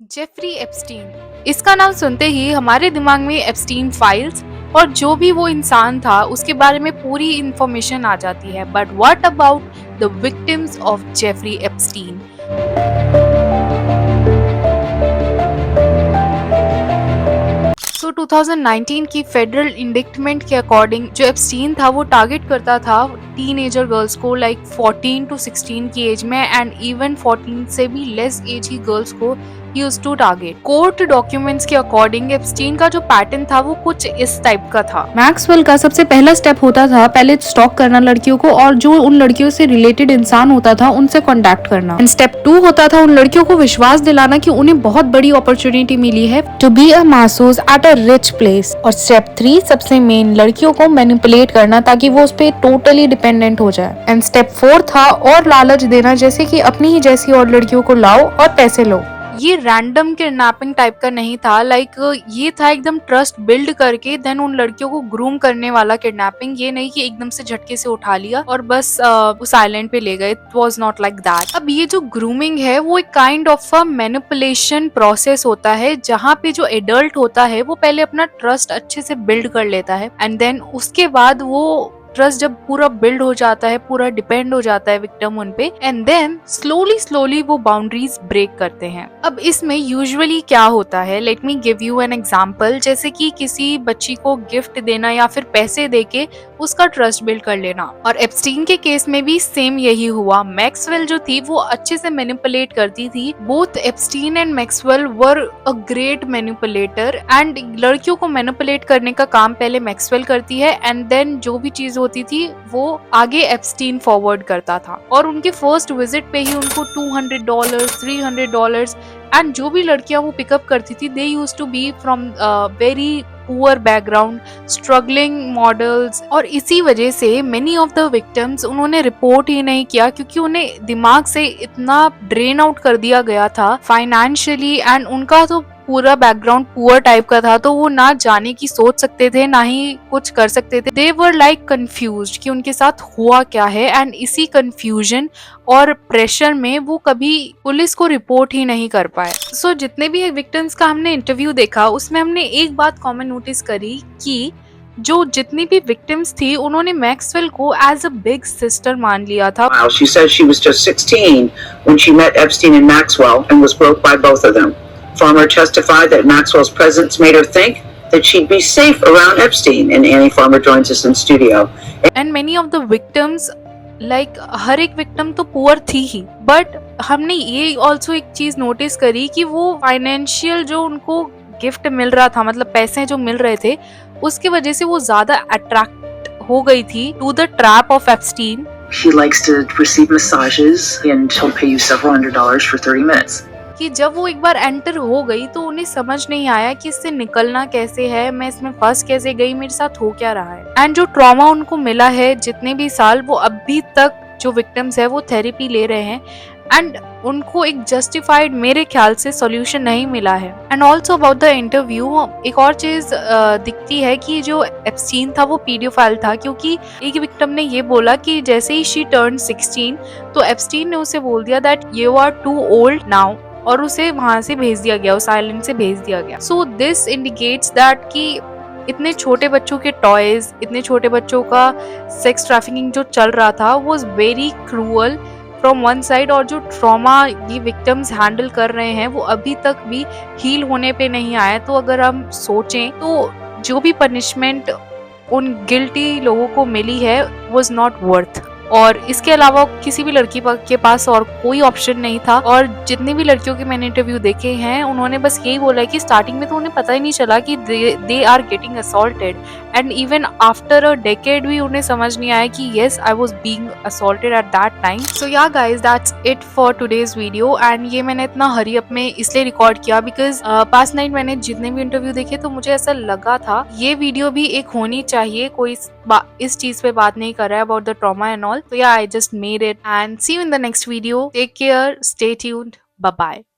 Jeffrey Epstein, इसका नाम सुनते ही हमारे दिमाग में एप्स्टीन फाइल्स और जो भी वो इंसान था उसके बारे में पूरी इंफॉर्मेशन आ जाती है। But what about the victims of Jeffrey Epstein? So 2019 की फेडरल इंडिक्टमेंट के अकॉर्डिंग जो एप्स्टीन था वो टारगेट करता था टीनेजर गर्ल्स को, लाइक 14 टू 16 की एज में, एंड इवन 14 से भी लेस एज की गर्ल्स को he used to target. Court documents के अकॉर्डिंग एप्स्टीन का जो पैटर्न था वो कुछ इस टाइप का था। मैक्सवेल का सबसे पहला स्टेप होता था पहले स्टॉक करना लड़कियों को, और जो उन लड़कियों से रिलेटेड इंसान होता था उनसे कांटेक्ट करना। एंड स्टेप 2 होता था उन लड़कियों को विश्वास दिलाना कि उन्हें बहुत बड़ी अपॉर्चुनिटी मिली है to be a masseuse at a rich place. और स्टेप 3 सबसे मेन, लड़कियों को मैनिपुलेट करना ताकि वो उस पर टोटली डिपेंडेंट हो जाए। एंड स्टेप 4 था और लालच देना, जैसे कि अपनी ही जैसी और लड़कियों को लाओ और पैसे लो। ये रैंडम किडनैपिंग टाइप का नहीं था, लाइक ये था एकदम ट्रस्ट बिल्ड करके देन उन लड़कियों को ग्रूम करने वाला किडनैपिंग। ये नहीं कि एकदम से झटके से उठा लिया और बस उस आइलैंड पे ले गए। It was not like that. अब ये जो ग्रूमिंग है वो एक kind of a manipulation process होता है, जहाँ पे जो एडल्ट होता है वो पहले अपना ट्रस्ट अच्छे से बिल्ड कर लेता है एंड देन उसके बाद वो ट्रस्ट जब पूरा बिल्ड हो जाता है, पूरा डिपेंड हो जाता है विक्टिम उन पे, एंड देन स्लोली वो बाउंड्रीज ब्रेक करते हैं। अब इसमें यूजुअली क्या होता है, let me give you an example, जैसे कि किसी बच्ची को गिफ्ट देना या फिर पैसे देके उसका ट्रस्ट बिल्ड कर लेना। और एप्स्टीन के केस में भी सेम यही हुआ। मैक्सवेल जो थी वो अच्छे से मैनिपुलेट करती थी। Both Epstein and Maxwell were a great manipulator, and लड़कियों को मैनिपुलेट करने का काम पहले मैक्सवेल करती है एंड देन जो भी चीज होती थी वो आगे एप्स्टीन फॉरवर्ड करता था। और उनके फर्स्ट विजिट पे ही उनको $200, $300 एंड जो भी लड़कियां वो पिकअप करती थी they used to be from very poor background, struggling models. और इसी वजह से मेनी ऑफ द विक्टिम्स उन्होंने रिपोर्ट ही नहीं किया, क्योंकि उन्हें दिमाग से इतना ड्रेन आउट कर दिया गया था फाइनेंशियली, एंड उनका तो पूरा बैकग्राउंड पुअर टाइप का था, तो वो ना जाने की सोच सकते थे ना ही कुछ कर सकते थे। दे वर लाइक कंफ्यूज्ड कि उनके साथ हुआ क्या है, एंड इसी कंफ्यूजन और प्रेशर में वो कभी पुलिस को रिपोर्ट ही नहीं कर पाए। सो जितने भी विक्टिम्स का हमने इंटरव्यू देखा उसमें हमने एक बात कॉमन नोटिस करी कि जो जितनी भी विक्टिम्स थी उन्होंने मैक्सवेल को एज अ बिग सिस्टर मान लिया था। She says she was just 16 when she met Epstein and Maxwell and was broke by both of them. Farmer testified that Maxwell's presence made her think that she'd be safe around Epstein, and Annie Farmer joins us in studio. And many of the victims, like हर एक victim तो poor थी ही, but हमने ये also एक चीज notice करी कि वो फाइनेंशियल जो उनको गिफ्ट मिल रहा था, मतलब पैसे जो मिल रहे थे, उसकी वजह से वो ज्यादा अट्रैक्ट हो गई थी to the trap of Epstein. He likes to receive massages and he'll pay you several $100s for 30 minutes. कि जब वो एक बार एंटर हो गई तो उन्हें समझ नहीं आया कि इससे निकलना कैसे है, मैं इसमें फंस कैसे गई, मेरे साथ हो क्या रहा है। एंड जो ट्रॉमा उनको मिला है जितने भी साल, वो अभी तक जो विक्टिम्स है वो थेरेपी ले रहे हैं एंड उनको एक जस्टिफाइड मेरे ख्याल से सॉल्यूशन नहीं मिला है। And also about the interview एक और चीज दिखती है कि जो एप्स्टीन था वो पीडियोफाइल था, क्योंकि एक विक्टिम ने ये बोला कि जैसे ही शी टर्न 16 तो एप्स्टीन ने उसे बोल दिया that you are too old now, और उसे वहां से भेज दिया गया, उस आइलैंड से भेज दिया गया। सो दिस इंडिकेट्स दैट कि इतने छोटे बच्चों के टॉयज, इतने छोटे बच्चों का सेक्स ट्रैफिकिंग जो चल रहा था was very cruel from one side, और जो ट्रॉमा ये विक्टिम्स हैंडल कर रहे हैं वो अभी तक भी हील होने पे नहीं आया। तो अगर हम सोचें तो जो भी पनिशमेंट उन गिल्टी लोगों को मिली है वाज नॉट वर्थ, और इसके अलावा किसी भी लड़की के पास और कोई ऑप्शन नहीं था। और जितनी भी लड़कियों के मैंने इंटरव्यू देखे हैं उन्होंने बस यही बोला है कि स्टार्टिंग में तो उन्हें पता ही नहीं चला कि they are getting assaulted, and even after a decade भी उन्हें समझ नहीं आया कि yes I was being assaulted at that time. So yeah guys, that's it for today's video. एंड ये मैंने इतना हरी अप में इसलिए रिकॉर्ड किया बिकॉज पास्ट नाइट मैंने जितने भी इंटरव्यू देखे तो मुझे ऐसा लगा था ये वीडियो भी एक होनी चाहिए, कोई इस चीज पे बात नहीं कर रहा है about the trauma and all. So yeah, I just made it, and see you in the next video. Take care, stay tuned, bye bye.